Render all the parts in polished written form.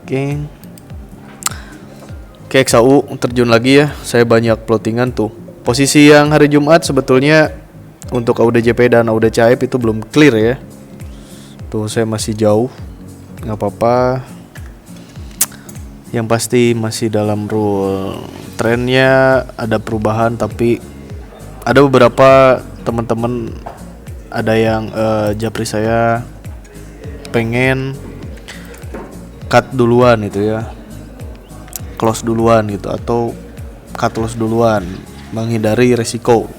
Oke. Oke, XAU terjun lagi ya. Saya banyak plottingan tuh. Posisi yang hari Jumat sebetulnya untuk AUDJP dan AUDCAIP itu belum clear ya. Tuh saya masih jauh. Nggak apa-apa. Yang pasti masih dalam rule. Trennya ada perubahan, tapi ada beberapa teman-teman ada yang japri saya pengen cut duluan gitu ya, close duluan gitu, atau cut loss duluan menghindari resiko.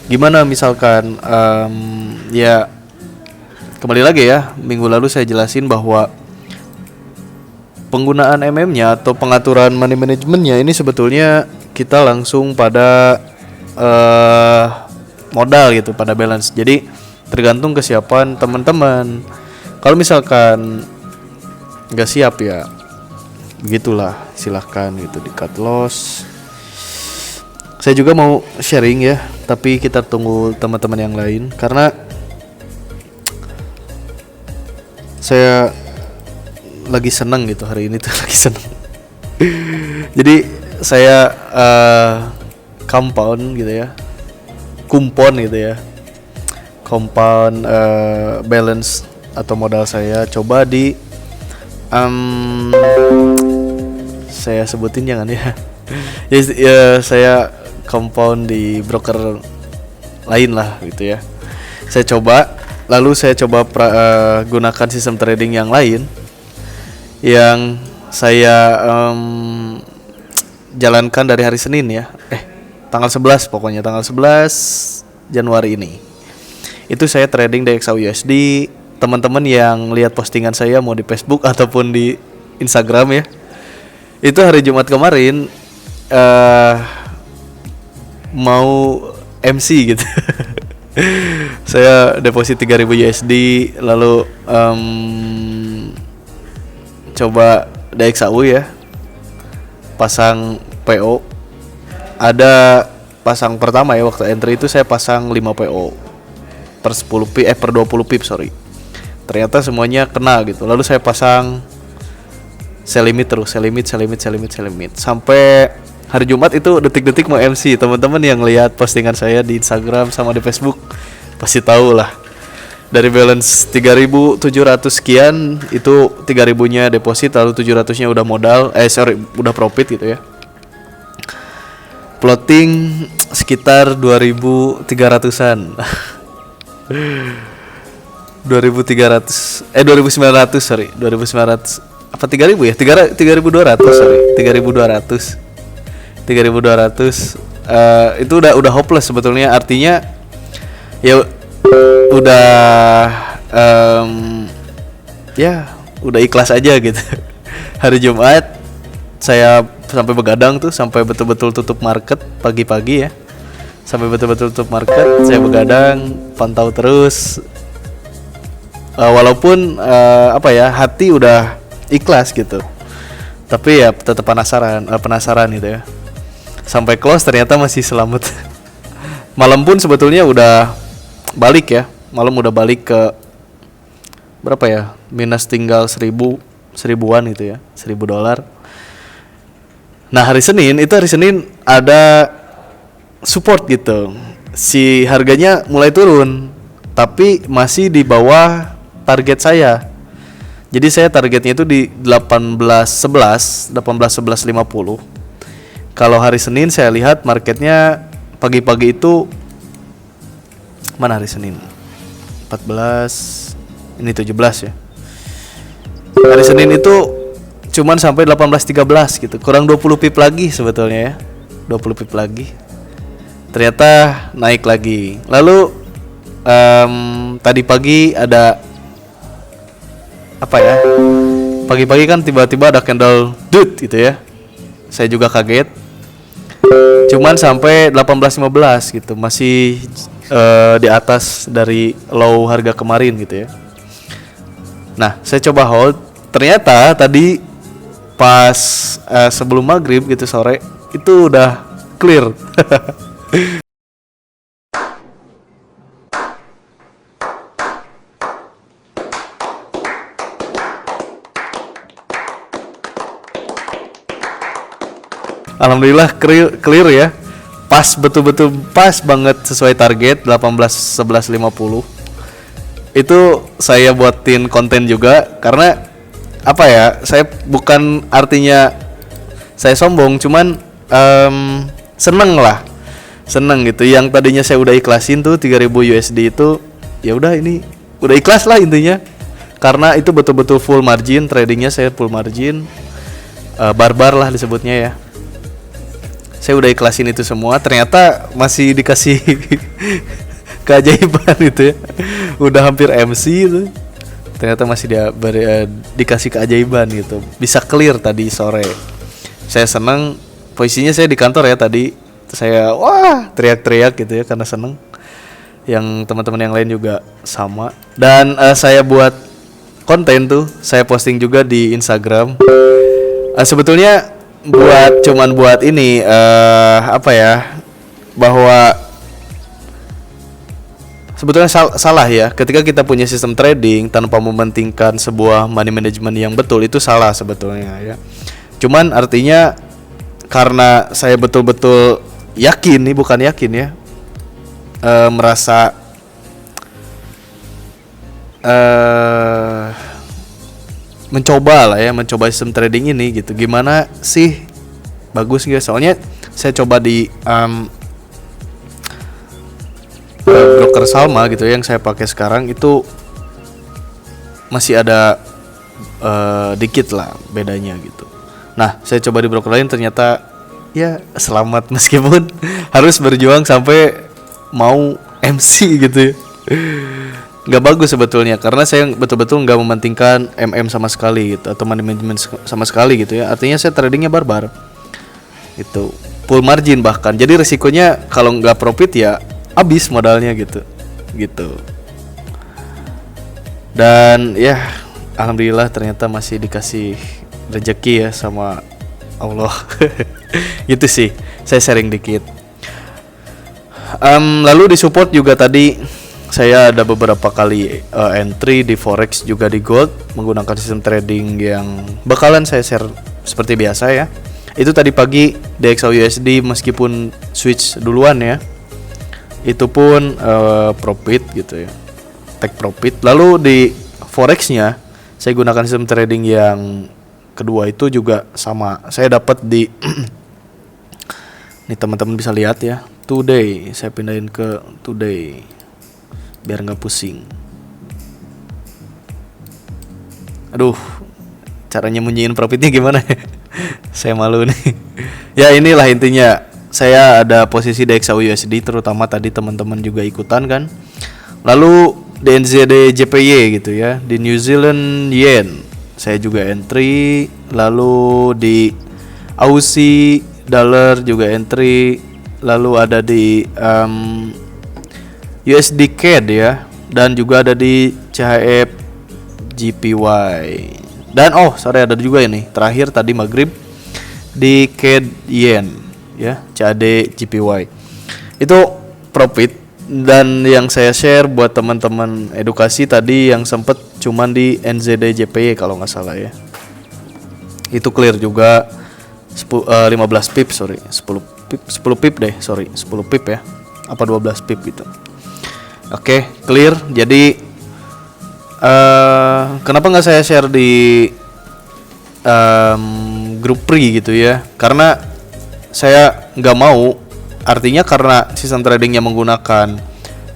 Gimana misalkan ya kembali lagi ya, minggu lalu saya jelasin bahwa penggunaan MM-nya atau pengaturan money managementnya ini sebetulnya kita langsung pada modal gitu, pada balance. Jadi tergantung kesiapan teman-teman. Kalau misalkan nggak siap ya begitulah, silahkan gitu di cut loss. Saya juga mau sharing ya, tapi kita tunggu teman-teman yang lain karena saya lagi seneng gitu hari ini tuh lagi seneng. Jadi saya compound gitu ya, kumpon gitu ya, compound balance atau modal saya coba di saya sebutin jangan ya. Ya saya compound di broker lain lah gitu ya. Saya coba, lalu saya coba gunakan sistem trading yang lain yang saya jalankan dari hari Senin ya. Tanggal 11 pokoknya, tanggal 11 Januari ini. Itu saya trading di XAU USD. Teman-teman yang lihat postingan saya mau di Facebook ataupun di Instagram ya, itu hari Jumat kemarin mau MC gitu. Saya deposit 3.000 USD, lalu coba DXAU ya, pasang PO. Ada pasang pertama ya, waktu entry itu saya pasang 5 PO per 10 pip per 20 pip sorry. Ternyata semuanya kena gitu. Lalu saya pasang sell limit terus, sell limit sampai hari Jumat itu detik-detik mau MC. Teman-teman yang lihat postingan saya di Instagram sama di Facebook pasti tahu lah. Dari balance 3.700 sekian, itu 3.000-nya deposit, lalu 700-nya udah modal, udah profit gitu ya. Plotting sekitar 2.300-an. 2.900 sorry, 2.900 apa 3.000 ya? 3.200 sorry, 3.200 itu udah hopeless sebetulnya, artinya ya udah ya udah ikhlas aja gitu. Hari Jumat saya sampai begadang tuh, sampai betul-betul tutup market pagi-pagi ya, sampai betul-betul tutup market saya begadang pantau terus. Walaupun hati udah ikhlas gitu, tapi ya tetap penasaran gitu ya. Sampai close ternyata masih selamat. Malam pun sebetulnya udah balik ya, malam udah balik ke berapa ya, minus tinggal 1000-an gitu ya, $1.000. Nah hari Senin ada support gitu, si harganya mulai turun tapi masih di bawah target saya. Jadi saya targetnya itu di 18.11 18.11.50. Kalau hari Senin saya lihat marketnya pagi-pagi itu mana hari Senin? 14, ini 17 ya. Hari Senin itu cuman sampai 18.13 gitu. Kurang 20 pip lagi sebetulnya ya. 20 pip lagi. Ternyata naik lagi. Lalu tadi pagi ada apa ya? Pagi-pagi kan tiba-tiba ada candle dud gitu ya. Saya juga kaget. Cuman sampai 18.15 gitu, masih di atas dari low harga kemarin gitu ya. Nah, saya coba hold. Ternyata tadi pas sebelum maghrib gitu sore itu udah clear. Alhamdulillah clear ya. Pas betul-betul pas banget sesuai target 18.11.50. Itu saya buatin konten juga karena apa ya? Saya bukan artinya saya sombong, cuman seneng lah. Seneng gitu. Yang tadinya saya udah ikhlasin tuh 3.000 USD itu, ya udah ini udah ikhlas lah intinya. Karena itu betul-betul full margin, tradingnya saya full margin. Barbar lah disebutnya ya. Saya udah ikhlasin itu semua, ternyata masih dikasih keajaiban itu ya. Udah hampir MC itu. Ternyata masih dikasih keajaiban gitu. Bisa clear tadi sore. Saya senang, posisinya saya di kantor ya tadi. Saya wah teriak-teriak gitu ya karena seneng. Yang teman-teman yang lain juga sama. Dan saya buat konten tuh, saya posting juga di Instagram. Sebetulnya cuman buat ini apa ya, bahwa sebetulnya salah ya ketika kita punya sistem trading tanpa mementingkan sebuah money management yang betul, itu salah sebetulnya ya. Cuman artinya karena saya betul-betul yakin nih, bukan yakin ya, merasa mencoba sistem trading ini gitu. Gimana sih, bagus nggak? Soalnya saya coba di broker Salma gitu yang saya pakai sekarang, itu masih ada dikit lah bedanya gitu. Nah, saya coba di broker lain, ternyata ya selamat meskipun harus berjuang sampai mau MC gitu ya. Nggak bagus sebetulnya karena saya betul-betul nggak mementingkan sama sekali gitu, atau money management sama sekali gitu ya. Artinya saya tradingnya barbar itu, full margin bahkan. Jadi resikonya kalau nggak profit ya habis modalnya gitu. Dan ya alhamdulillah ternyata masih dikasih rezeki ya sama Allah. Gitu sih, saya sharing dikit. Lalu di support juga tadi saya ada beberapa kali entry di forex juga di gold menggunakan sistem trading yang bakalan saya share seperti biasa ya. Itu tadi pagi DXY USD meskipun switch duluan ya, itu pun profit gitu ya, take profit. Lalu di forexnya saya gunakan sistem trading yang kedua itu juga sama. Saya dapat di nih teman-teman bisa lihat ya, today. Saya pindahin ke today biar nggak pusing. Aduh, cara nyembunyiin profitnya gimana ya? Saya malu nih. Ya inilah intinya. Saya ada posisi DXY USD, terutama tadi teman-teman juga ikutan kan. Lalu di NZD JPY gitu ya, di New Zealand Yen saya juga entry. Lalu di Aussie Dollar juga entry. Lalu ada di USD CAD ya, dan juga ada di CHF JPY. Dan ada juga ini terakhir tadi maghrib di CAD Yen ya, CAD JPY. Itu profit. Dan yang saya share buat teman-teman edukasi tadi yang sempet cuman di NZD JPY kalau nggak salah ya, itu clear juga 15 pip, 10 pip deh, 10 pip ya, apa 12 pip gitu. Oke, clear. Jadi kenapa nggak saya share di grup free gitu ya? Karena saya nggak mau, artinya karena sistem tradingnya menggunakan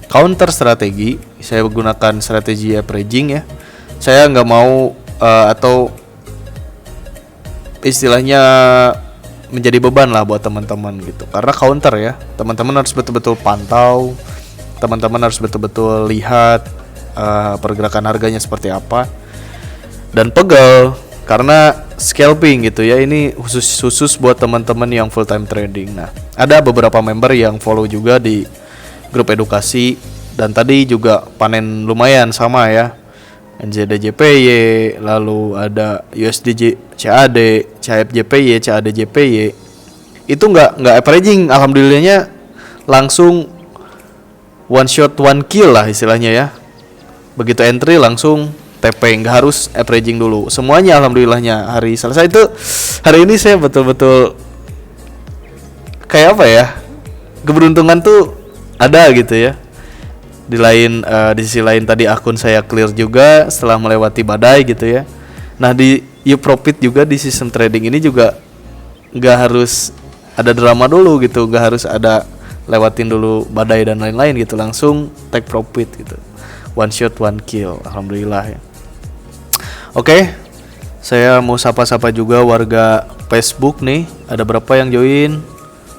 counter strategi, saya menggunakan strategi averaging ya. Saya nggak mau atau istilahnya menjadi beban lah buat teman-teman gitu. Karena counter ya, teman-teman harus betul-betul pantau. Teman-teman harus betul-betul lihat pergerakan harganya seperti apa dan pegel karena scalping gitu ya. Ini khusus buat teman-teman yang full time trading. Nah, ada beberapa member yang follow juga di grup edukasi, dan tadi juga panen lumayan sama ya. NZD JPY, lalu ada USD CAD, CHF JPY, CAD JPY. Itu nggak averaging, alhamdulillahnya langsung one shot one kill lah istilahnya ya. Begitu entry langsung TP, nggak harus averaging dulu. Semuanya alhamdulillahnya hari selesai itu. Hari ini saya betul-betul kayak apa ya, keberuntungan tuh ada gitu ya. Di sisi lain tadi akun saya clear juga setelah melewati badai gitu ya. Nah di You Profit juga di sistem trading ini juga nggak harus ada drama dulu gitu, nggak harus ada lewatin dulu badai dan lain-lain gitu, langsung take profit gitu, one shot one kill, alhamdulillah ya. Oke, saya mau sapa-sapa juga warga Facebook nih, ada berapa yang join?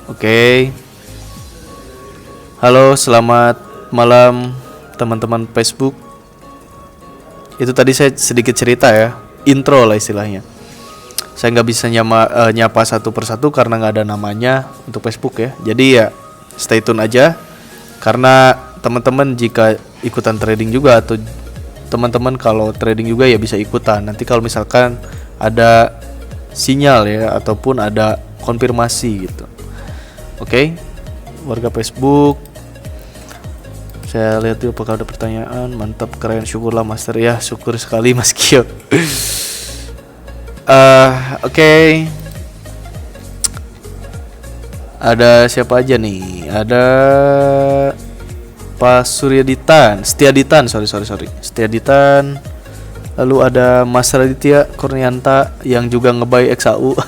Oke. Halo, selamat malam teman-teman Facebook. Itu tadi saya sedikit cerita ya, intro lah istilahnya. Saya nggak bisa nyapa satu persatu karena nggak ada namanya untuk Facebook ya. Jadi ya stay tune aja, karena teman-teman jika ikutan trading juga atau teman-teman kalau trading juga ya bisa ikutan. Nanti kalau misalkan ada sinyal ya ataupun ada konfirmasi gitu. Oke, warga Facebook. Saya lihat dulu apakah ada pertanyaan. Mantap, keren, syukurlah Master ya. Syukur sekali Mas Kyo. Oke. Ada siapa aja nih? Ada Pak Suryaditan, sorry. Setiaditan. Lalu ada Mas Raditya Kurnianta yang juga ngebuy XAU.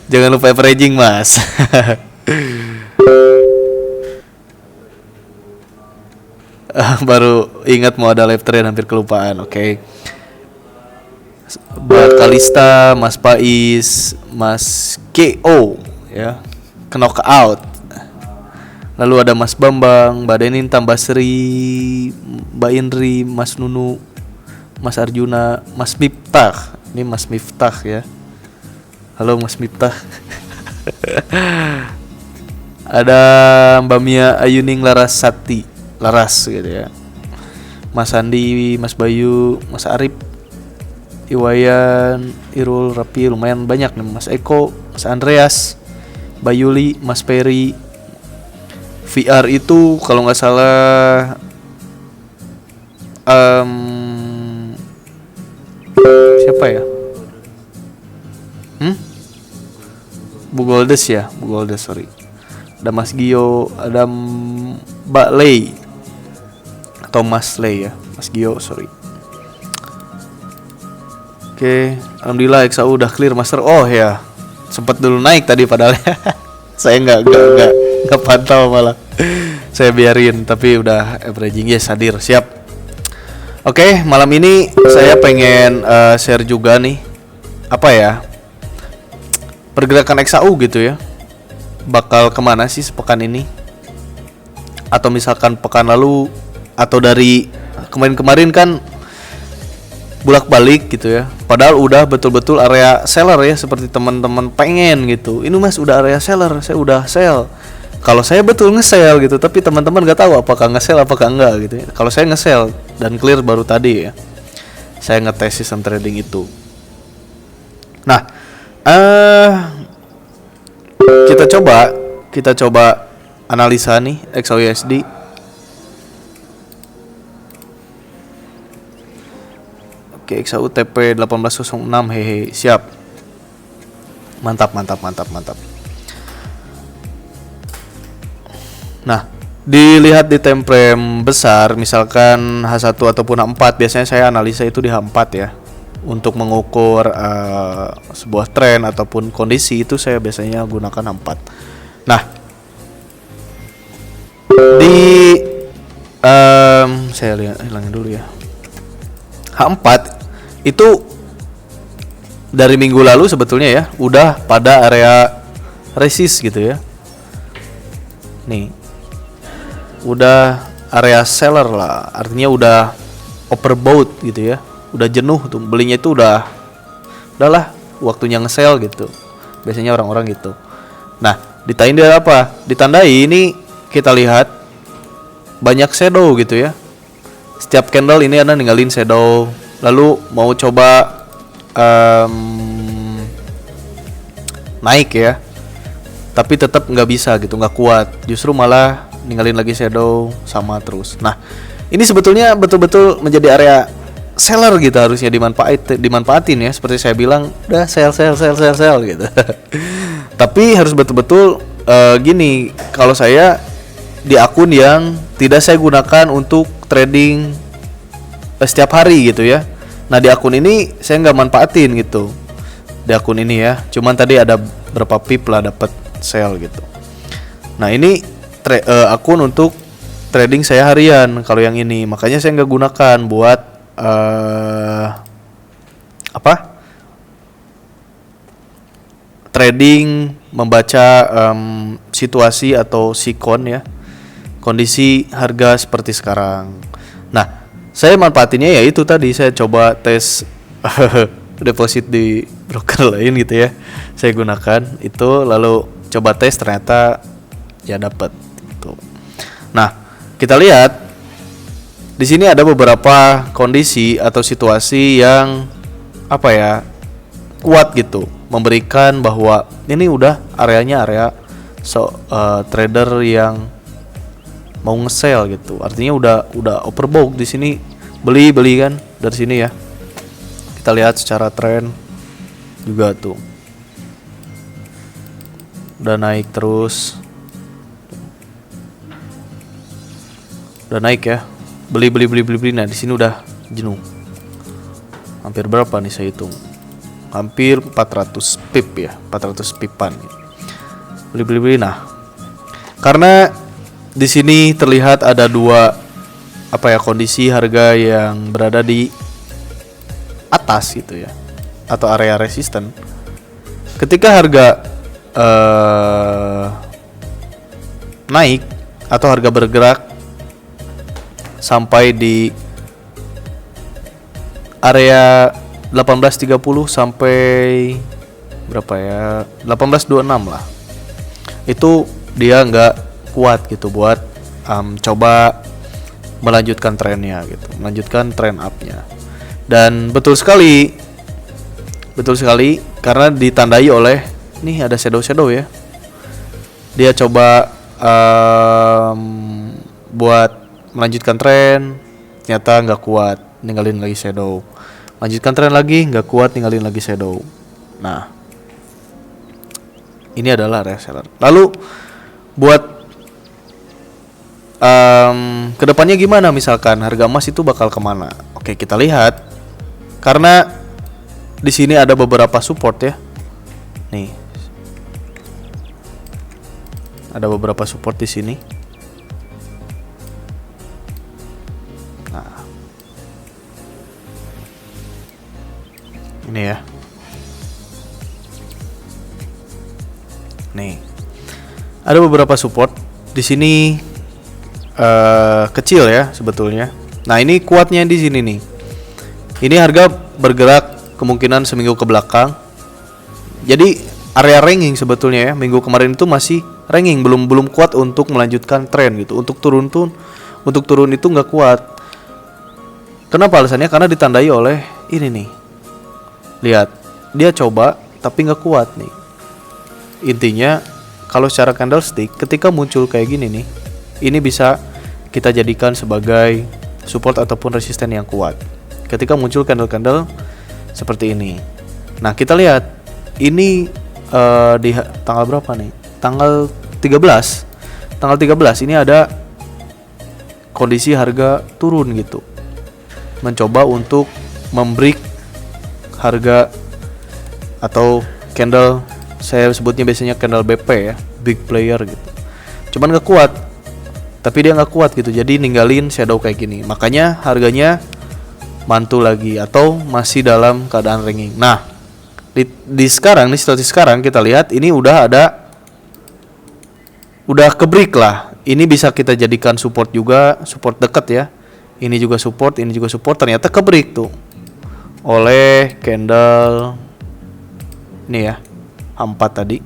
Jangan lupa averaging Mas. Baru ingat mau ada live trade, hampir kelupaan. Oke. Mbak Kalista, Mas Pais, Mas KO ya, knock out. Lalu ada Mas Bambang, Mbak Denin, Tambah Sri, Mbak Indri, Mas Nunu, Mas Arjuna, Mas Miftah. Ini Mas Miftah ya. Halo Mas Miftah. Ada Mbak Mia Ayuning Larasati, Laras gitu ya. Mas Andi, Mas Bayu, Mas Arif, Iwayan, Irul, Rapi, lumayan banyak nih. Mas Eko, Mas Andreas, Bayuli, Mas Peri. VR itu kalau nggak salah siapa ya? Bu Goldes ya, Bu Goldes, sorry. Ada Mas Gio, ada Mbak Lei atau Mas Lei ya, Mas Gio, sorry. Oke, alhamdulillah XAU udah clear Master. Oh ya, sempat dulu naik tadi padahal saya nggak pantau malah. Saya biarin, tapi udah averaging. Yes, hadir, siap. Oke, malam ini saya pengen share juga nih, apa ya, pergerakan XAU gitu ya. Bakal kemana sih sepekan ini? Atau misalkan pekan lalu, atau dari kemarin-kemarin kan bolak-balik gitu ya. Padahal udah betul-betul area seller ya, seperti teman-teman pengen gitu. Ini Mas udah area seller, saya udah sell. Kalau saya betul nge-sell gitu, tapi teman-teman nggak tahu apakah nge-sell apakah enggak gitu ya. Kalau saya nge-sell dan clear baru tadi ya, saya ngetes sistem trading itu. Nah, kita coba analisa nih XAUUSD. Oke, XAU TP 1806, hehe, siap. Mantap. Nah, dilihat di time frame besar, misalkan H1 ataupun H4, biasanya saya analisa itu di H4 ya. Untuk mengukur sebuah tren ataupun kondisi itu saya biasanya gunakan H4. Nah, saya hilangin dulu ya. H4 itu dari minggu lalu sebetulnya ya udah pada area resist gitu ya. Nih, udah area seller lah, artinya udah overbought gitu ya, udah jenuh tuh belinya itu udahlah waktunya nge-sell gitu. Biasanya orang-orang gitu. Nah, ditandai apa? Ditandai ini kita lihat banyak shadow gitu ya. Setiap candle ini ada ninggalin shadow. Lalu mau coba naik ya, tapi tetap nggak bisa gitu, nggak kuat. Justru malah ninggalin lagi shadow sama terus. Nah, ini sebetulnya betul-betul menjadi area seller gitu, harusnya dimanfaatin ya. Seperti saya bilang, udah sell gitu. Tapi harus betul-betul gini, kalau saya di akun yang tidak saya gunakan untuk trading setiap hari gitu ya. Nah di akun ini saya nggak manfaatin gitu. Di akun ini ya, cuman tadi ada berapa pip lah dapat sell gitu. Nah ini akun untuk trading saya harian kalau yang ini, makanya saya nggak gunakan buat trading, membaca situasi atau sikon ya, kondisi harga seperti sekarang. Nah saya manfaatinnya ya itu tadi, saya coba tes deposit di broker lain gitu ya, saya gunakan itu lalu coba tes, ternyata ya dapat gitu. Nah kita lihat di sini ada beberapa kondisi atau situasi yang kuat gitu, memberikan bahwa ini udah areanya area trader yang mau nge-sell gitu. Artinya udah overbought di sini, beli kan dari sini ya. Kita lihat secara tren juga tuh. Udah naik terus. Udah naik ya. Beli. Nah, di sini udah jenuh. Hampir berapa nih saya hitung? Hampir 400 pip ya, 400 pipan. Beli. Nah, karena di sini terlihat ada dua kondisi harga yang berada di atas gitu ya, atau area resisten. Ketika harga naik atau harga bergerak sampai di area 18.30 sampai berapa ya, 18.26 lah, itu dia nggak kuat gitu buat coba melanjutkan trennya gitu, melanjutkan tren up-nya. Dan betul sekali karena ditandai oleh nih ada shadow ya. Dia coba buat melanjutkan tren, ternyata nggak kuat, ninggalin lagi shadow. Lanjutkan tren lagi, nggak kuat, ninggalin lagi shadow. Nah, ini adalah reseller. Lalu buat kedepannya gimana, misalkan harga emas itu bakal kemana? Oke, kita lihat. Karena di sini ada beberapa support ya. Nih, ada beberapa support di sini. Nah, ini ya. Nih, ada beberapa support di sini. Kecil ya sebetulnya. Nah ini kuatnya di sini nih. Ini harga bergerak kemungkinan seminggu ke belakang. Jadi area ranging sebetulnya ya, minggu kemarin itu masih ranging, belum kuat untuk melanjutkan tren gitu. Untuk turun itu nggak kuat. Kenapa alasannya? Karena ditandai oleh ini nih. Lihat, dia coba tapi nggak kuat nih. Intinya kalau secara candlestick ketika muncul kayak gini nih, ini bisa kita jadikan sebagai support ataupun resisten yang kuat ketika muncul candle-candle seperti ini. Nah kita lihat ini di tanggal berapa nih? Tanggal 13 ini ada kondisi harga turun gitu, mencoba untuk membreak harga atau candle, saya sebutnya biasanya candle BP ya, big player gitu. Cuman gak kuat, tapi dia nggak kuat gitu, jadi ninggalin shadow kayak gini. Makanya harganya mantul lagi atau masih dalam keadaan ranging. Nah di sekarang, di situasi sekarang kita lihat ini udah ke break lah. Ini bisa kita jadikan support juga, support dekat ya. Ini juga support, ternyata ke break tuh oleh candle ini ya, H4 tadi.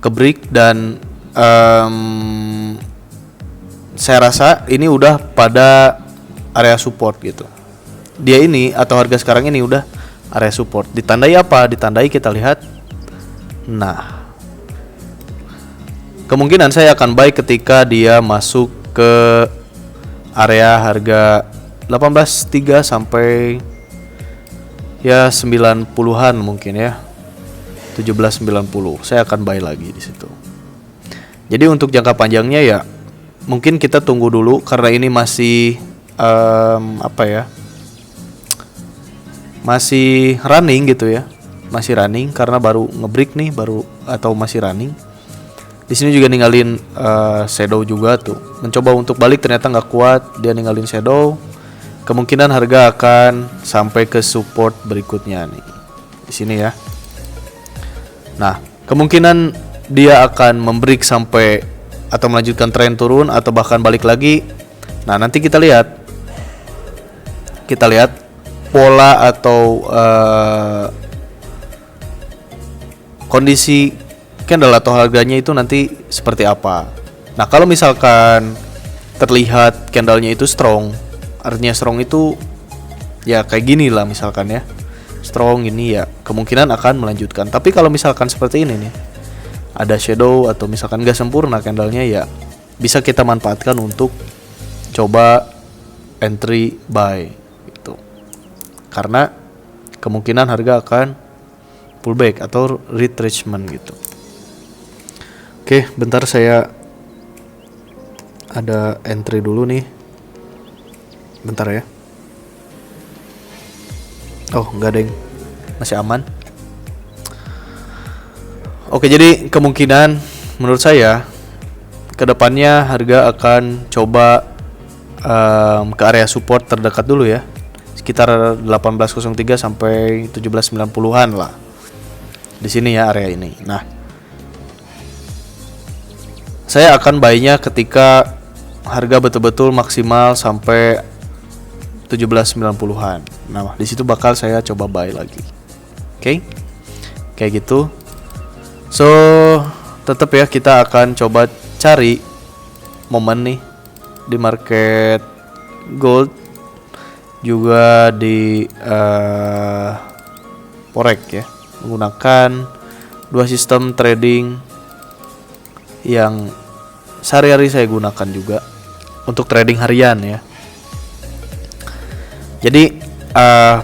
Ke break dan saya rasa ini udah pada area support gitu. Dia ini atau harga sekarang ini udah area support. Ditandai apa? Ditandai kita lihat. Nah, kemungkinan saya akan buy ketika dia masuk ke area harga 18.3 sampai ya 90-an mungkin ya. 1790 saya akan buy lagi di situ. Jadi untuk jangka panjangnya ya mungkin kita tunggu dulu karena ini masih masih running gitu ya. Masih running karena baru ngebreak nih, atau masih running. Di sini juga ninggalin shadow juga tuh. Mencoba untuk balik ternyata nggak kuat, dia ninggalin shadow. Kemungkinan harga akan sampai ke support berikutnya nih. Di sini ya. Nah, kemungkinan dia akan membreak sampai atau melanjutkan tren turun atau bahkan balik lagi. Nah, nanti kita lihat. Kita lihat pola atau kondisi candle atau harganya itu nanti seperti apa. Nah, kalau misalkan terlihat candlenya itu strong, artinya strong itu ya kayak gini lah misalkan ya. Strong ini ya kemungkinan akan melanjutkan. Tapi kalau misalkan seperti ini nih, ada shadow atau misalkan gak sempurna candlenya ya bisa kita manfaatkan untuk coba entry buy gitu. Karena kemungkinan harga akan pullback atau retracement gitu. Oke, bentar saya ada entry dulu nih. Bentar ya. Oh, enggak deng. Masih aman. Oke, jadi kemungkinan menurut saya kedepannya harga akan coba ke area support terdekat dulu ya. Sekitar 1803 sampai 1790-an lah. Di sini ya area ini. Nah, saya akan buy-nya ketika harga betul-betul maksimal sampai 1790-an. Nah, di situ bakal saya coba buy lagi. Oke. Kayak gitu. So, tetap ya kita akan coba cari momen nih di market gold juga di forex ya, menggunakan dua sistem trading yang sehari-hari saya gunakan juga untuk trading harian ya. Jadi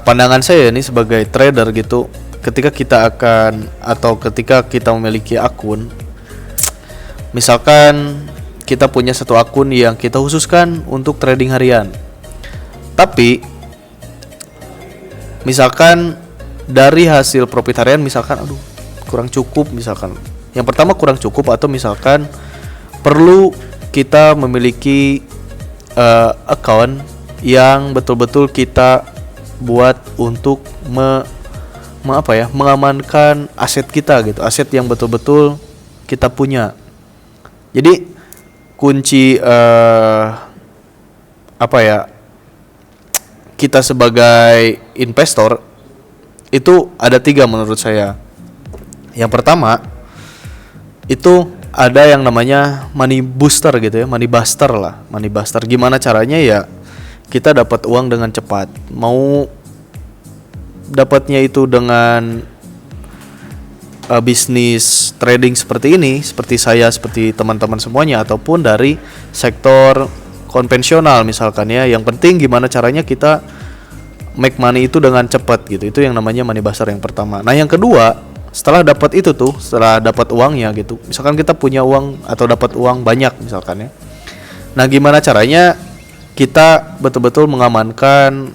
pandangan saya ini sebagai trader gitu, ketika kita akan atau ketika kita memiliki akun, misalkan kita punya satu akun yang kita khususkan untuk trading harian, tapi misalkan dari hasil profit harian misalkan kurang cukup, misalkan yang pertama kurang cukup, atau misalkan perlu kita memiliki account yang betul-betul kita buat untuk mengamankan aset kita gitu, aset yang betul-betul kita punya. Jadi kunci kita sebagai investor itu ada 3 menurut saya. Yang pertama itu ada yang namanya money booster gitu ya, money buster lah, money buster. Gimana caranya ya? Kita dapat uang dengan cepat. Mau dapatnya itu dengan bisnis trading seperti ini, seperti saya, seperti teman-teman semuanya, ataupun dari sektor konvensional misalkan ya. Yang penting gimana caranya kita make money itu dengan cepat gitu. Itu yang namanya money buster yang pertama. Nah, yang kedua, setelah dapat itu tuh, setelah dapat uangnya gitu, misalkan kita punya uang atau dapat uang banyak misalkan ya. Nah, gimana caranya kita betul-betul mengamankan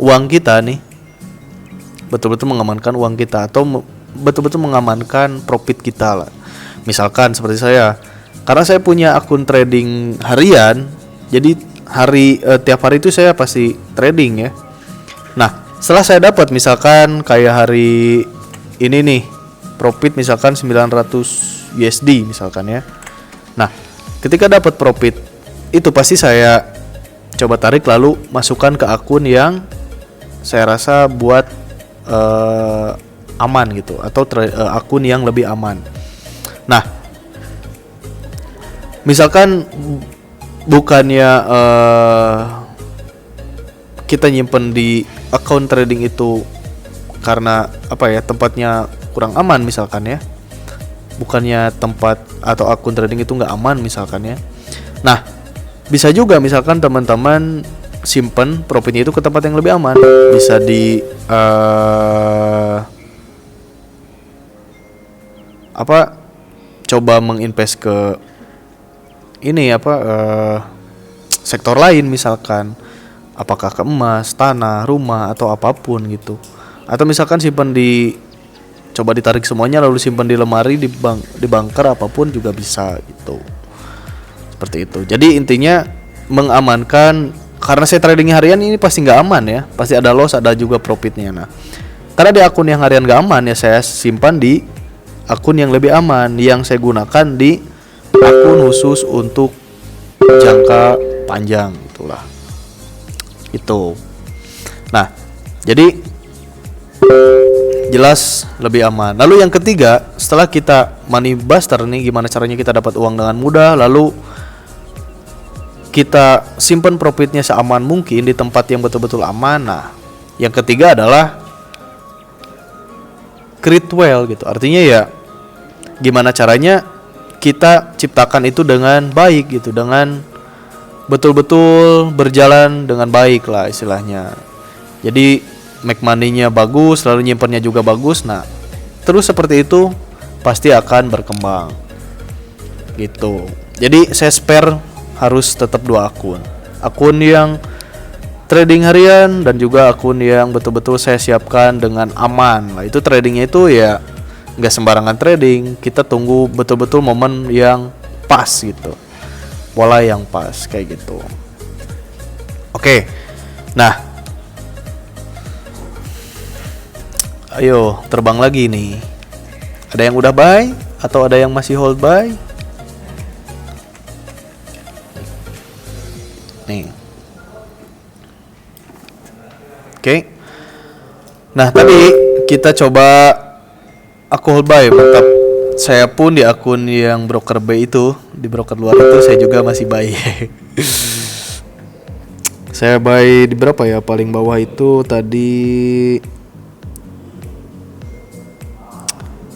uang kita nih, betul-betul mengamankan uang kita, atau betul-betul mengamankan profit kita lah. Misalkan seperti saya, karena saya punya akun trading harian, jadi tiap hari itu saya pasti trading ya. Nah, setelah saya dapat misalkan kayak hari ini nih profit misalkan 900 USD misalkan ya. Nah, ketika dapat profit itu pasti saya coba tarik lalu masukkan ke akun yang saya rasa buat aman gitu, atau akun yang lebih aman. Nah, misalkan bukannya kita nyimpen di akun trading itu karena tempatnya kurang aman misalkan ya, bukannya tempat atau akun trading itu nggak aman misalkan ya. Nah, bisa juga misalkan teman-teman simpen profitnya itu ke tempat yang lebih aman. Bisa di coba menginvest ke ini sektor lain, misalkan apakah ke emas, tanah, rumah, atau apapun gitu. Atau misalkan simpan coba ditarik semuanya lalu simpan di lemari, di bunker, apapun juga bisa gitu. Seperti itu. Jadi intinya mengamankan, karena saya trading harian ini pasti nggak aman ya, pasti ada loss, ada juga profitnya. Nah, karena di akun yang harian nggak aman ya, saya simpan di akun yang lebih aman, yang saya gunakan di akun khusus untuk jangka panjang itulah. Itu. Nah, jadi jelas lebih aman. Lalu yang ketiga, setelah kita money buster nih, gimana caranya kita dapat uang dengan mudah, lalu kita simpan profitnya seaman mungkin di tempat yang betul-betul aman. Nah, yang ketiga adalah create well gitu. Artinya ya gimana caranya kita ciptakan itu dengan baik gitu, dengan betul-betul berjalan dengan baik lah istilahnya. Jadi make money-nya bagus, lalu nyimpannya juga bagus. Nah, terus seperti itu pasti akan berkembang gitu. Jadi saya spare harus tetap 2 akun. Akun yang trading harian dan juga akun yang betul-betul saya siapkan dengan aman. Lah itu tradingnya itu ya nggak sembarangan trading. Kita tunggu betul-betul momen yang pas gitu, pola yang pas kayak gitu. Oke. Nah, ayo terbang lagi nih. Ada yang udah buy atau ada yang masih hold buy? Nih. Oke. Nah, tadi kita coba aku hold buy, mantap. Saya pun di akun yang broker B itu, di broker luar itu saya juga masih buy. Saya buy di berapa ya? Paling bawah itu tadi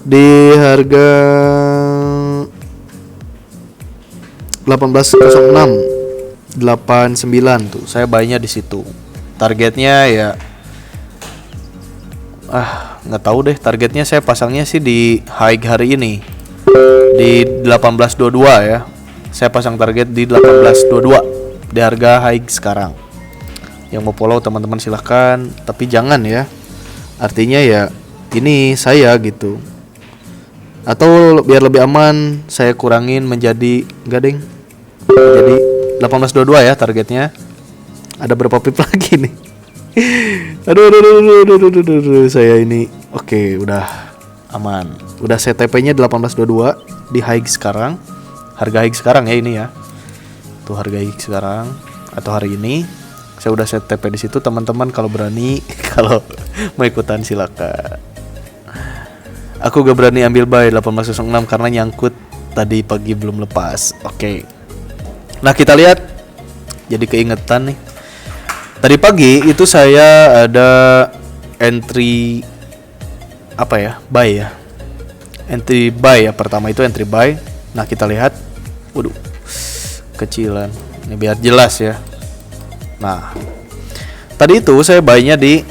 di harga 18.06 89 tuh. Saya buy-nya di situ. Targetnya ya nggak tahu deh, targetnya saya pasangnya sih di high hari ini di 18.22 ya. Saya pasang target di 18.22 di harga high sekarang. Yang mau follow teman-teman silahkan, tapi jangan ya. Artinya ya ini saya gitu. Atau biar lebih aman saya kurangin menjadi gading. Jadi 18.22 ya targetnya. Ada berapa pip lagi nih? Aduh, saya ini oke, udah aman. Udah saya TP-nya 18.22 di high sekarang. Harga high sekarang ya ini ya. Tuh harga high sekarang atau hari ini. Saya udah set TP di situ, teman-teman kalau berani kalau mau ikutan silakan. Aku gak berani ambil buy 18.06 karena nyangkut tadi pagi belum lepas. Oke. Nah, kita lihat jadi keingetan nih. Tadi pagi itu saya ada entry buy ya. Entry buy ya, pertama itu entry buy. Nah, kita lihat. Waduh. Kecilan. Ini biar jelas ya. Nah, tadi itu saya buy-nya di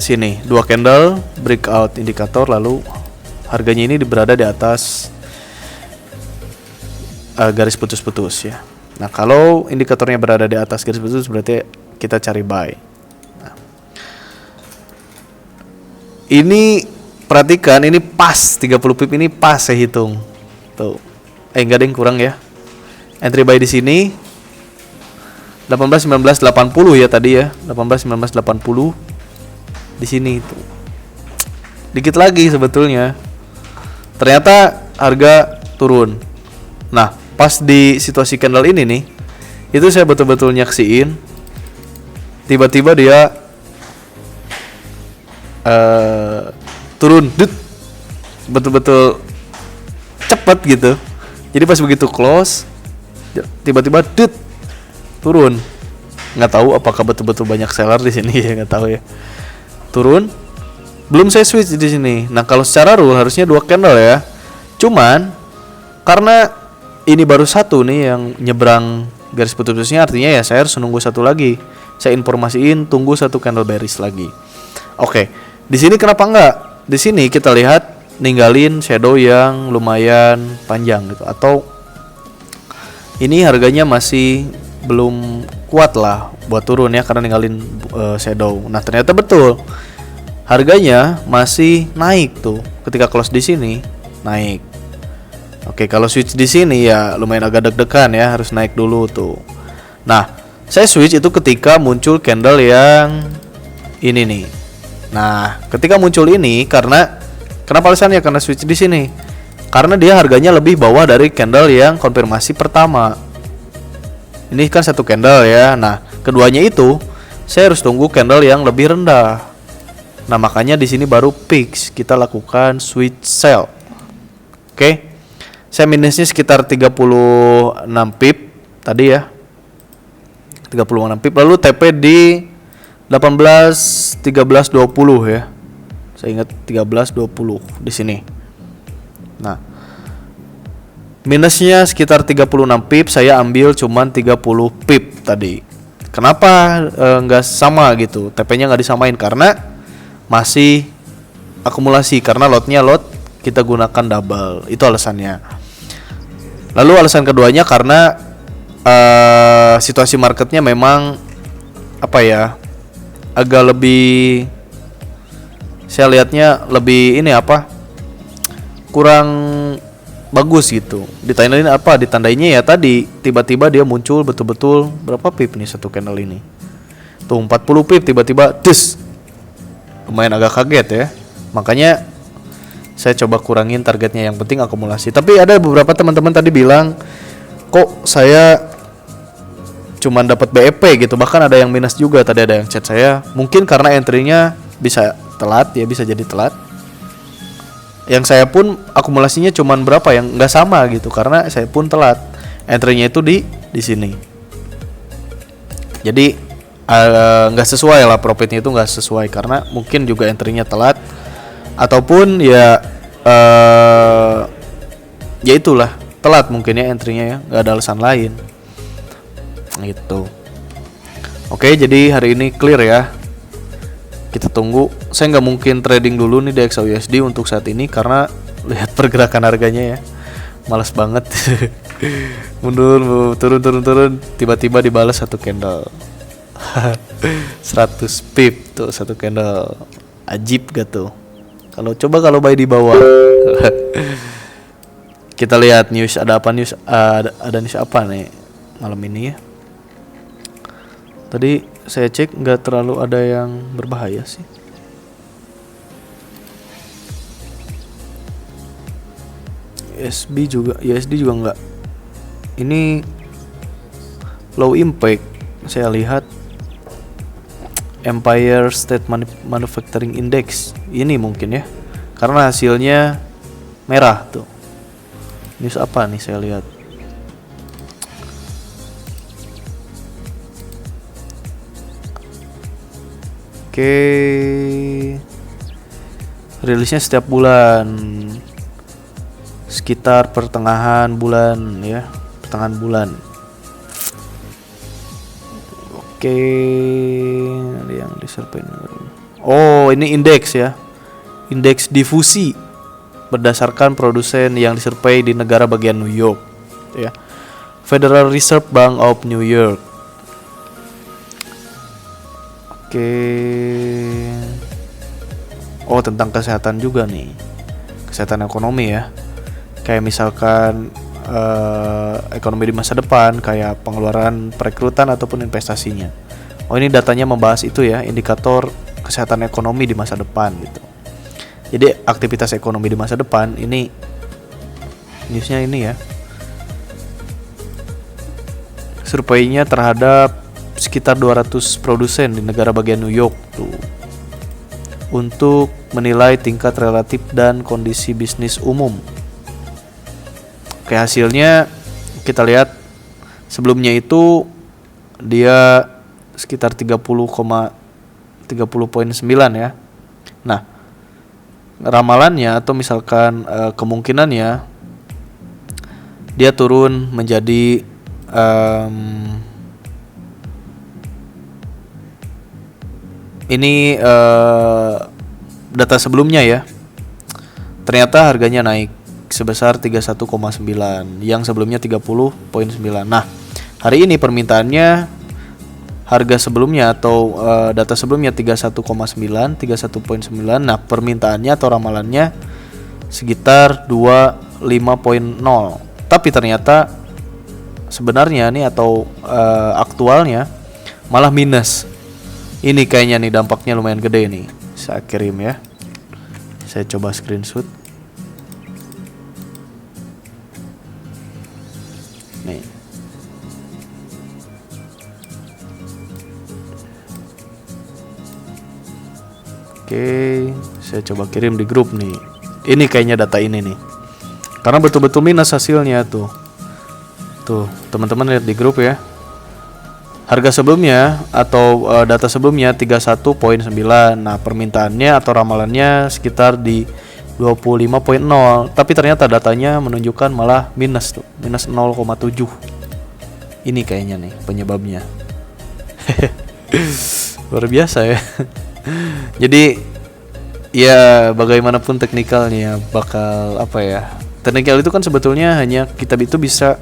sini, 2 candle breakout indikator, lalu harganya ini berada di atas garis putus-putus ya. Nah, kalau indikatornya berada di atas garis putus berarti kita cari buy. Nah, ini perhatikan, ini pas 30 pip, ini pas saya hitung. Tuh. Enggak ada yang kurang ya. Entry buy di sini 18.1980 ya tadi ya. 18.1980 di sini tuh. Dikit lagi sebetulnya. Ternyata harga turun. Nah, pas di situasi candle ini nih, itu saya betul-betul nyaksiin tiba-tiba dia turun, betul-betul cepat gitu. Jadi pas begitu close, tiba-tiba turun. Nggak tahu apakah betul-betul banyak seller di sini ya, nggak tahu ya. Turun. Belum saya switch di sini. Nah, kalau secara rule harusnya 2 candle ya. Cuman karena ini baru satu nih yang nyebrang garis putusnya, artinya ya saya harus nunggu satu lagi. saya informasiin tunggu satu candle bearish lagi. Oke, di sini kenapa enggak? Di sini kita lihat ninggalin shadow yang lumayan panjang gitu, atau ini harganya masih belum kuat lah buat turun ya karena ninggalin shadow. Nah, ternyata betul. Harganya masih naik tuh. Ketika close di sini naik. Oke, kalau switch di sini ya lumayan agak deg-degan ya, harus naik dulu tuh. Nah, saya switch itu ketika muncul candle yang ini nih. Nah, ketika muncul ini kenapa alasannya? Karena switch di sini. Karena dia harganya lebih bawah dari candle yang konfirmasi pertama. Ini kan satu candle ya. Nah, keduanya itu saya harus tunggu candle yang lebih rendah. Nah, makanya di sini baru fix kita lakukan switch sell. Oke. Saya minusnya sekitar 36 pip tadi ya. 36 pip, lalu TP di 18 13 20 ya. Saya ingat 13.20 di sini. Nah, minusnya sekitar 36 pip, saya ambil cuman 30 pip tadi. Kenapa nggak sama gitu? TP-nya nggak disamain karena masih akumulasi, karena lotnya kita gunakan double. Itu alasannya. Lalu alasan keduanya karena situasi marketnya memang agak lebih, saya lihatnya lebih kurang bagus gitu. Ditandainya ya tadi tiba-tiba dia muncul betul-betul berapa pip nih satu candle ini. Tuh 40 pip tiba-tiba des. Lumayan agak kaget ya. Makanya saya coba kurangin targetnya, yang penting akumulasi. Tapi ada beberapa teman-teman tadi bilang, "Kok saya cuman dapat BEP gitu." Bahkan ada yang minus juga, tadi ada yang chat saya. Mungkin karena entry-nya bisa telat ya, bisa jadi telat. Yang saya pun akumulasinya cuman berapa yang nggak sama gitu, karena saya pun telat. Entry-nya itu di sini. Jadi nggak sesuai lah, profitnya itu nggak sesuai karena mungkin juga entry-nya telat, ataupun ya itulah telat mungkin ya entry-nya ya, nggak ada alasan lain gitu. Oke, jadi hari ini clear ya. Kita tunggu. Saya nggak mungkin trading dulu nih DXY USD untuk saat ini karena lihat pergerakan harganya ya, malas banget. mundur turun tiba-tiba dibalas satu candle. 100 pip tuh satu candle. Ajib gak tuh? Kalau buy di bawah. Kita lihat news, ada apa news? Ada news apa nih malam ini ya? Tadi saya cek nggak terlalu ada yang berbahaya sih. USD juga nggak. Ini low impact. Saya lihat Empire State Manufacturing Index ini mungkin ya, karena hasilnya merah tuh. News apa nih saya lihat? Oke, rilisnya setiap bulan, sekitar pertengahan bulan ya, pertengahan bulan. Oke, yang disurvey. Oh, ini indeks ya, indeks difusi berdasarkan produsen yang disurvey di negara bagian New York ya, Federal Reserve Bank of New York. Oke. Oh, tentang kesehatan juga nih, kesehatan ekonomi ya, kayak misalkan ekonomi di masa depan, kayak pengeluaran perekrutan ataupun investasinya. Oh, ini datanya membahas itu ya, indikator kesehatan ekonomi di masa depan gitu. Jadi aktivitas ekonomi di masa depan ini newsnya ini ya, surveinya terhadap sekitar 200 produsen di negara bagian New York tuh, untuk menilai tingkat relatif dan kondisi bisnis umum. Kayak hasilnya kita lihat sebelumnya itu dia sekitar 30,9 ya. Nah, ramalannya atau misalkan kemungkinannya dia turun menjadi Ini data sebelumnya ya. Ternyata harganya naik sebesar 31,9 yang sebelumnya 30,9. Nah, hari ini permintaannya harga sebelumnya atau data sebelumnya 31,9, 31,9. Nah, permintaannya atau ramalannya sekitar 25,0. Tapi ternyata sebenarnya nih atau aktualnya malah minus. Ini kayaknya nih dampaknya lumayan gede nih. Saya kirim ya. Saya coba screenshot. Nih. Oke, saya coba kirim di grup nih. Ini kayaknya data ini nih. Karena betul-betul minus hasilnya tuh. Tuh, teman-teman lihat di grup ya. Harga sebelumnya atau data sebelumnya 31,9. Nah, permintaannya atau ramalannya sekitar di 25,0. Tapi ternyata datanya menunjukkan malah minus tuh, minus 0,7. Ini kayaknya nih penyebabnya. Luar biasa ya. Jadi ya bagaimanapun teknikalnya bakal apa ya? Teknikal itu kan sebetulnya hanya kita itu bisa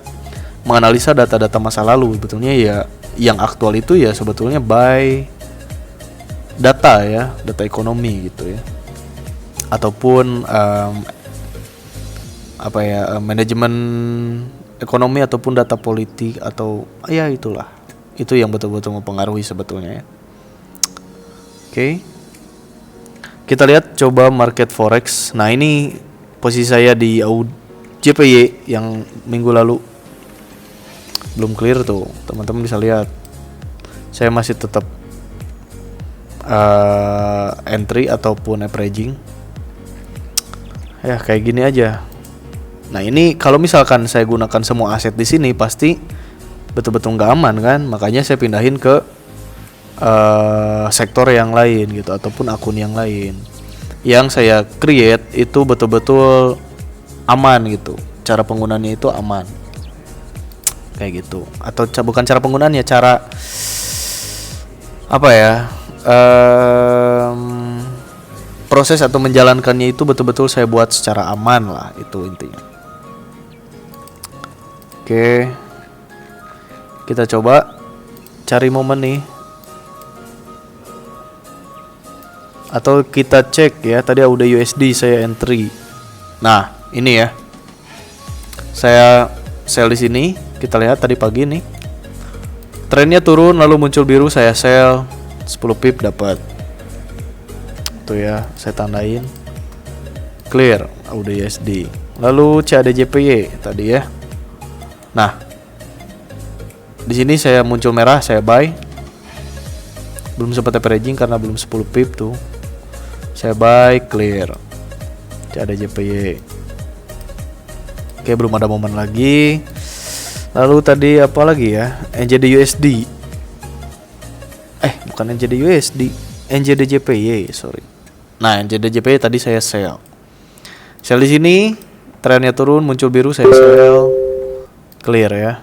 menganalisa data-data masa lalu. Sebetulnya ya yang aktual itu ya sebetulnya by data ya, data ekonomi gitu ya. Ataupun apa ya, manajemen ekonomi ataupun data politik atau ya itulah. Itu yang betul-betul mempengaruhi sebetulnya ya. Oke. Kita lihat coba market forex. Nah, ini posisi saya di JPY yang minggu lalu belum clear tuh. Teman-teman bisa lihat. Saya masih tetap entry ataupun averaging. Ya, kayak gini aja. Nah, ini kalau misalkan saya gunakan semua aset di sini pasti betul-betul nggak aman kan? Makanya saya pindahin ke sektor yang lain gitu ataupun akun yang lain yang saya create itu betul-betul aman gitu, cara penggunaannya itu aman kayak gitu. Atau bukan cara penggunaannya, cara apa ya, proses atau menjalankannya itu betul-betul saya buat secara aman lah, itu intinya. Oke, kita coba cari momen nih. Atau kita cek ya, tadi udah USD saya entry. Nah, ini ya. Saya sell di sini, kita lihat tadi pagi nih. Trennya turun lalu muncul biru, saya sell 10 pip dapat. Tuh ya, saya tandain. Clear, udah USD. Lalu CAD/JPY tadi ya. Nah, di sini saya muncul merah, saya buy. Belum sempat averaging karena belum 10 pip tuh. Saya buy, clear. CAD/JPY. Oke, belum ada momen lagi. Lalu tadi apa lagi ya? NZD/USD. Bukan NZD/USD, NZD/JPY, sorry. Nah, NZD/JPY tadi saya sell. Sell di sini, trennya turun, muncul biru, saya sell. Clear ya.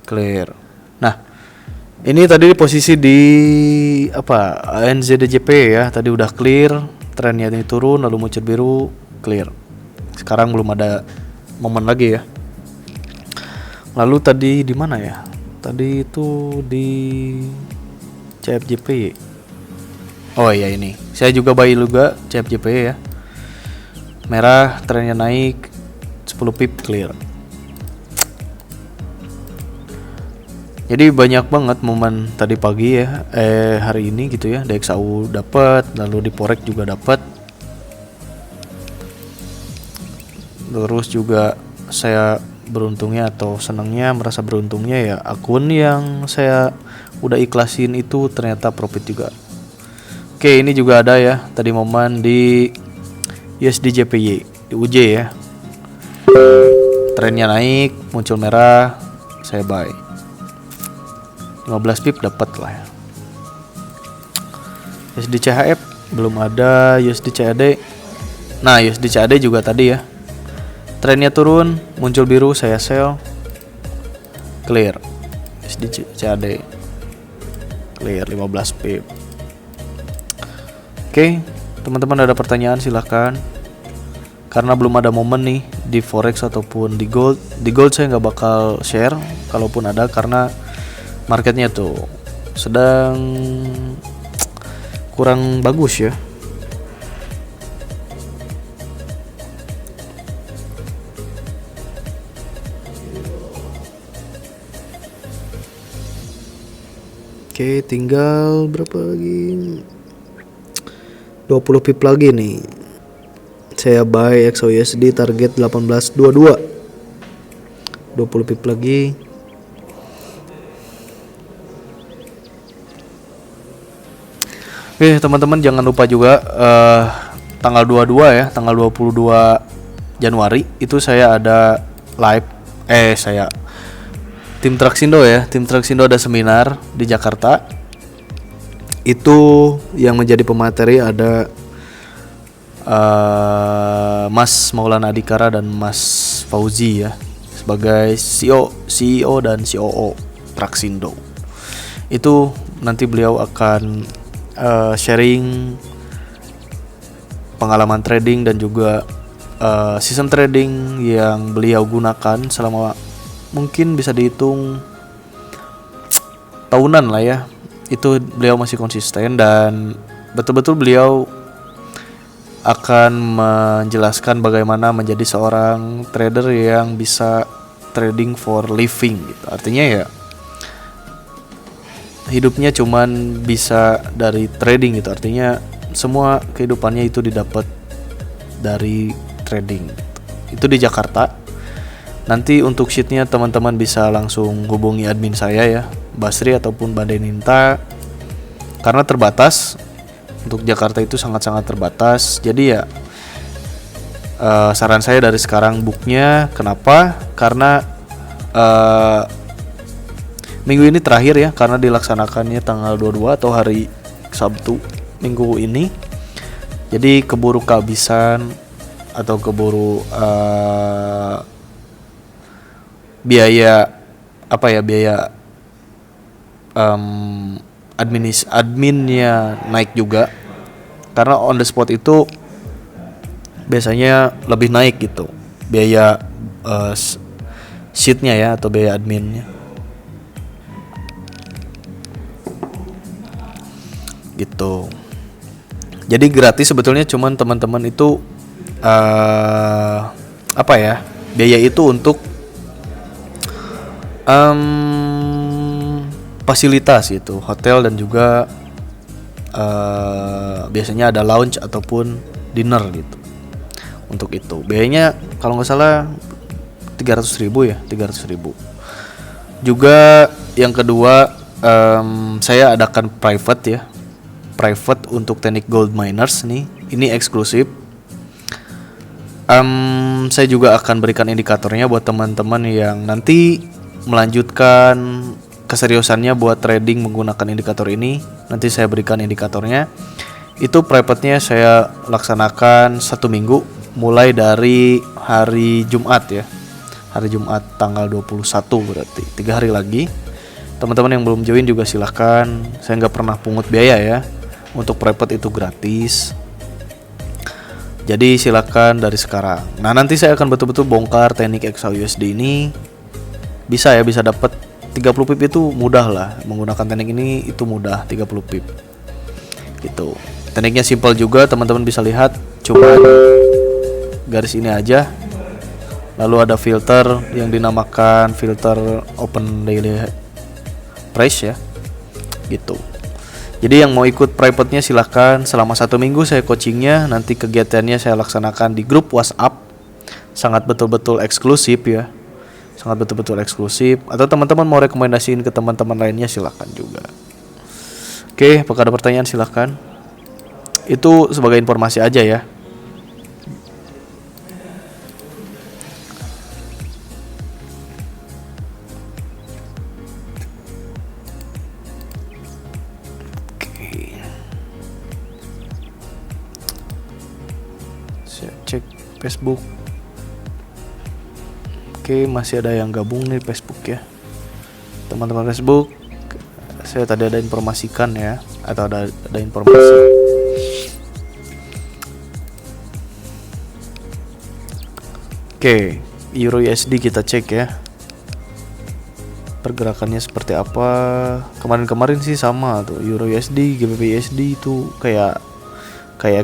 Clear. Nah, ini tadi posisi di apa? NZD/JPY ya. Tadi udah clear, trennya ini turun lalu muncul biru, clear. Sekarang belum ada momen lagi ya. Lalu tadi di mana ya? Tadi itu di CFJPY. Oh iya, ini. Saya juga buy juga CFJPY ya. Merah, trennya naik 10 pip, clear. Jadi banyak banget momen tadi pagi ya, hari ini gitu ya. DXAU dapat, lalu di Forex juga dapat. Terus juga saya beruntungnya atau senangnya, merasa beruntungnya ya, akun yang saya udah ikhlasin itu ternyata profit juga. Oke, ini juga ada ya tadi momen di USD/JPY, di UJ ya. Trennya naik, muncul merah, saya buy. 15 pip dapat lah ya. USD CHF belum ada, USD CAD. Nah, USD CAD juga tadi ya. Trennya turun, muncul biru, saya sell. Clear. USD CAD. Clear 15 pip. Oke, teman-teman ada pertanyaan silahkan. Karena belum ada momen nih di forex ataupun di gold. Di gold saya nggak bakal share, kalaupun ada, karena marketnya tuh sedang kurang bagus ya. Oke, tinggal berapa lagi? 20 pip lagi nih. Saya buy XAUSD target 18.22. 20 pip lagi. Oke, teman-teman jangan lupa juga tanggal 22 ya, tanggal 22 Januari itu saya ada live tim Traxindo ya. Tim Traxindo ada seminar di Jakarta. Itu yang menjadi pemateri ada Mas Maulana Adhikara dan Mas Fauzi ya, sebagai CEO dan COO Traxindo. Itu nanti beliau akan sharing pengalaman trading dan juga sistem trading yang beliau gunakan selama mungkin bisa dihitung tahunan lah ya. Itu beliau masih konsisten dan betul-betul beliau akan menjelaskan bagaimana menjadi seorang trader yang bisa trading for living gitu. Artinya ya hidupnya cuman bisa dari trading gitu. Artinya semua kehidupannya itu didapat dari trading. Itu di Jakarta. Nanti untuk sheetnya teman-teman bisa langsung hubungi admin saya ya, Basri ataupun Bade Ninta, karena terbatas. Untuk Jakarta itu sangat-sangat terbatas. Jadi ya saran saya dari sekarang booknya. Kenapa? Karena minggu ini terakhir ya, karena dilaksanakannya tanggal 22 atau hari Sabtu minggu ini. Jadi keburu kehabisan atau keburu biaya adminnya naik juga, karena on the spot itu biasanya lebih naik gitu biaya sheetnya ya, atau biaya adminnya gitu. Jadi gratis sebetulnya, cuman teman-teman itu biaya itu untuk fasilitas gitu, hotel dan juga biasanya ada lounge ataupun dinner gitu. Untuk itu biayanya kalau nggak salah 300.000 ya, 300.000. Juga yang kedua, saya adakan private untuk teknik gold miners nih. Ini eksklusif. Saya juga akan berikan indikatornya buat teman-teman yang nanti melanjutkan keseriusannya buat trading menggunakan indikator ini. Nanti saya berikan indikatornya. Itu private-nya saya laksanakan 1 minggu, mulai dari hari Jumat ya. Hari Jumat tanggal 21 berarti 3 hari lagi. Teman-teman yang belum join juga silahkan. Saya nggak pernah pungut biaya ya. Untuk private itu gratis. Jadi silakan dari sekarang. Nah, nanti saya akan betul-betul bongkar teknik XAUSD ini. Bisa dapat 30 pip itu mudah lah. Menggunakan teknik ini itu mudah, 30 pip gitu. Tekniknya simpel juga, teman-teman bisa lihat. Cuma garis ini aja. Lalu ada filter yang dinamakan filter open daily price ya, gitu. Jadi yang mau ikut private-nya silahkan. Selama 1 minggu saya coachingnya. Nanti kegiatannya saya laksanakan di grup WhatsApp. Sangat betul-betul eksklusif ya. Sangat betul-betul eksklusif. Atau teman-teman mau rekomendasiin ke teman-teman lainnya silahkan juga. Oke, apakah ada pertanyaan silahkan. Itu sebagai informasi aja ya. Oke. Saya cek Facebook. Oke, masih ada yang gabung nih Facebook ya. Teman-teman Facebook, saya tadi ada informasikan ya, atau ada informasi. Oke, Euro USD kita cek ya. Pergerakannya seperti apa? Kemarin-kemarin sih sama tuh, Euro USD, GBP USD itu kayak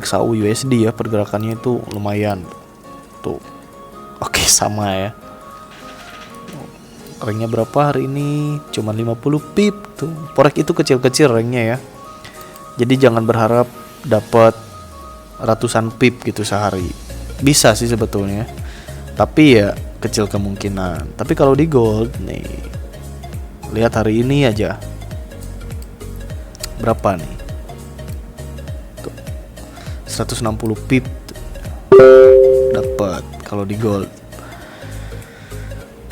XAU USD ya, pergerakannya itu lumayan tuh. Oke, sama ya. Ranknya berapa hari ini? Cuma 50 pip tuh. Forex itu kecil-kecil ranknya ya. Jadi jangan berharap dapat ratusan pip gitu sehari. Bisa sih sebetulnya, tapi ya kecil kemungkinan. Tapi kalau di gold nih, lihat hari ini aja berapa nih tuh, 160 pip dapat kalau di gold.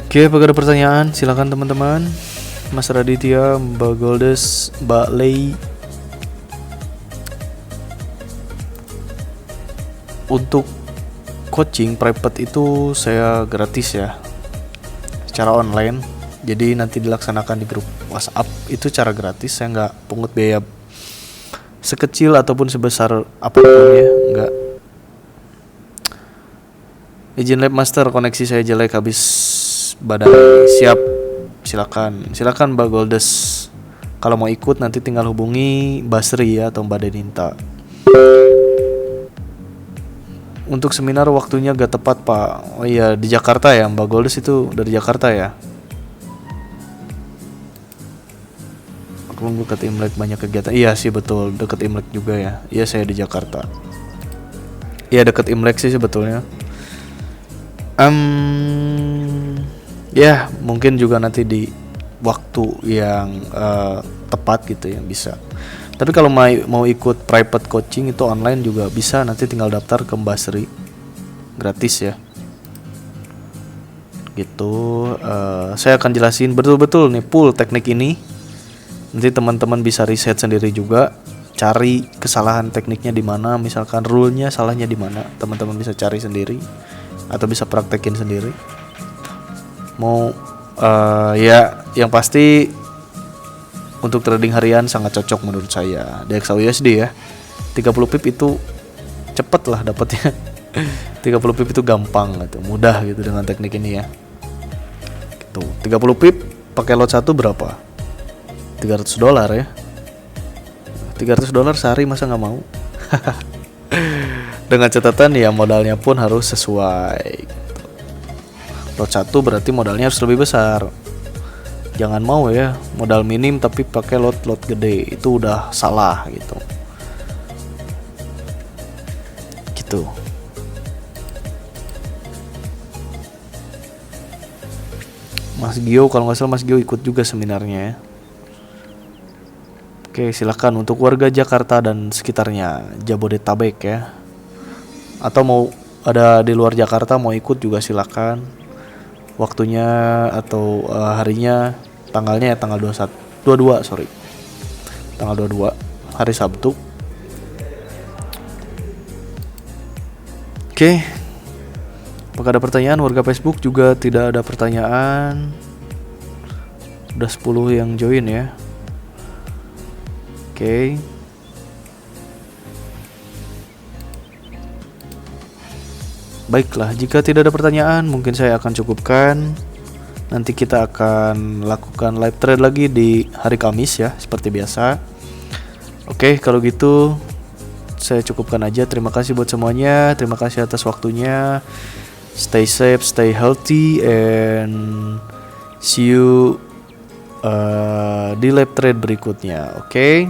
Oke, apakah ada pertanyaan? Silakan teman-teman. Mas Raditya, Mbak Goldes, Mbak Lei. Untuk coaching private itu saya gratis ya, secara online. Jadi nanti dilaksanakan di grup WhatsApp, itu cara gratis. Saya nggak pungut biaya sekecil ataupun sebesar apapun ya, nggak. Izin lab master, koneksi saya jelek habis badai. Siap, silakan Mbak Goldes. Kalau mau ikut nanti tinggal hubungi Basri ya, atau Mbak Deninta. Untuk seminar waktunya gak tepat Pak. Oh iya, di Jakarta ya, Mbak Goldes itu dari Jakarta ya. Aku dekat Imlek banyak kegiatan. Iya sih betul, dekat Imlek juga ya. Iya, saya di Jakarta. Iya, dekat Imlek sih sebetulnya. Ya mungkin juga nanti di waktu yang tepat gitu yang bisa. Tapi kalau mau ikut private coaching itu online juga bisa, nanti tinggal daftar ke Mbak Sri, gratis ya. Gitu. Saya akan jelasin betul-betul nih full teknik ini. Nanti teman-teman bisa riset sendiri juga, cari kesalahan tekniknya di mana, misalkan rule-nya salahnya di mana, teman-teman bisa cari sendiri atau bisa praktekin sendiri. Mau ya yang pasti untuk trading harian sangat cocok menurut saya di XAU USD ya. 30 pip itu cepet lah dapatnya. 30 pip itu gampang gitu, mudah gitu dengan teknik ini ya. Gitu. 30 pip pakai lot 1 berapa? $300 ya. $300 sehari masa nggak mau? Dengan catatan ya modalnya pun harus sesuai gitu. Lot 1 berarti modalnya harus lebih besar. Jangan mau ya modal minim tapi pakai lot gede, itu udah salah gitu. Gitu. Mas Gio, kalau nggak salah Mas Gio ikut juga seminarnya ya. Oke, silakan untuk warga Jakarta dan sekitarnya, Jabodetabek ya. Atau mau ada di luar Jakarta mau ikut juga silakan. Waktunya atau harinya, tanggalnya ya tanggal 22 tanggal 22 hari Sabtu. Oke. Apakah ada pertanyaan? Warga Facebook juga tidak ada pertanyaan. Udah 10 yang join ya. Oke. Baiklah, jika tidak ada pertanyaan, mungkin saya akan cukupkan. Nanti kita akan lakukan live trade lagi di hari Kamis ya, seperti biasa. Oke, kalau gitu saya cukupkan aja. Terima kasih buat semuanya. Terima kasih atas waktunya. Stay safe, stay healthy, and see you di live trade berikutnya. Oke.